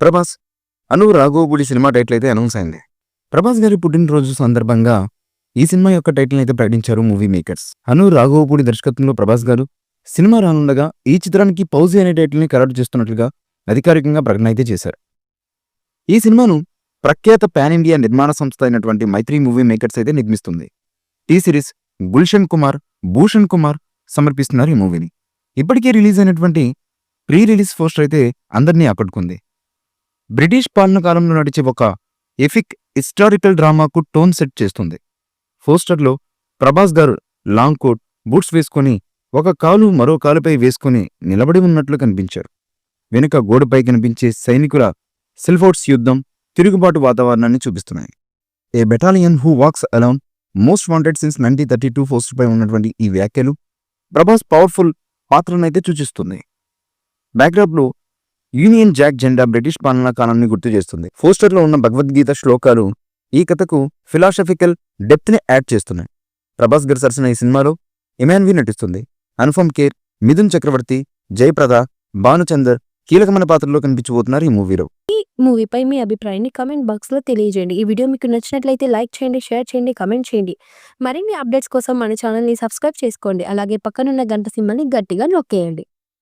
ప్రభాస్ అను Raghavapudi cinema title అయితే announce అయింది. ప్రభాస్ గారి పుట్టినరోజు సందర్భంగా ఈ సినిమా యొక్క టైటిల్ అయితే ప్రకటించారు మూవీ మేకర్స్. అను రాఘవపూడి దర్శకత్వంలో ప్రభాస్ గారు సినిమా రానుండగా ఈ చిత్రానికి పౌజీ అనే టైటిల్ ని ఖరారు చేస్తున్నట్లుగా అధికారికంగా ప్రకటన అయితే చేశారు. ఈ సినిమాను ప్రఖ్యాత పాన్ ఇండియా నిర్మాణ సంస్థ అయినటువంటి మైత్రి మూవీ మేకర్స్ అయితే నిర్మిస్తుంది. టీ సిరీస్ భూషణ్ కుమార్ సమర్పిస్తున్నారు ఈ మూవీని. ఇప్పటికే రిలీజ్ అయినటువంటి ప్రీ రిలీజ్ పోస్టర్ అయితే అందరినీ ఆకట్టుకుంది. బ్రిటిష్ పాలన కాలంలో నడిచే ఒక ఎఫిక్ హిస్టారికల్ డ్రామాకు టోన్ సెట్ చేస్తుంది. పోస్టర్లో ప్రభాస్ గారు లాంగ్ కోట్, బూట్స్ వేసుకుని ఒక కాలు మరో కాలుపై వేసుకుని నిలబడి ఉన్నట్లు కనిపించారు. వెనుక గోడపై కనిపించే సైనికుల సిల్ఫోర్ట్స్ యుద్ధం, తిరుగుబాటు వాతావరణాన్ని చూపిస్తున్నాయి. A battalion who walks alone, most wanted since 1932 పోస్టర్పై ఉన్నటువంటి ఈ వ్యాఖ్యలు ప్రభాస్ పవర్ఫుల్ పాత్రనైతే సూచిస్తుంది. బ్యాక్డ్రాప్లో యూనియన్ జాక్ జెండా బ్రిటిష్ పాలనా కాలాన్ని గుర్తు చేస్తుంది. పోస్టర్లో ఉన్న భగవద్గీత శ్లోకాలు ఈ కథకు ఫిలాసఫికల్ డెప్త్ని యాడ్ చేస్తున్నాయి. ప్రభాస్ గారు సరసన ఈ సినిమాలో ఇమాన్వి నటిస్తుంది. అనుపమ్ ఖేర్, మిథున్ చక్రవర్తి, జయప్రద, భానుచందర్ కీలకమైన పాత్రలో కనిపించబోతున్నారు ఈ మూవీలో. ఈ మూవీపై మీ అభిప్రాయాన్ని కామెంట్ బాక్స్లో తెలియజేయండి. ఈ వీడియో మీకు నచ్చినట్లయితే లైక్ చేయండి, షేర్ చేయండి, కామెంట్ చేయండి. మరిన్ని అప్డేట్స్ కోసం మన ఛానల్ని సబ్స్క్రైబ్ చేసుకోండి. అలాగే పక్కనున్న గంట సింబల్ని గట్టిగా నొక్కేయండి.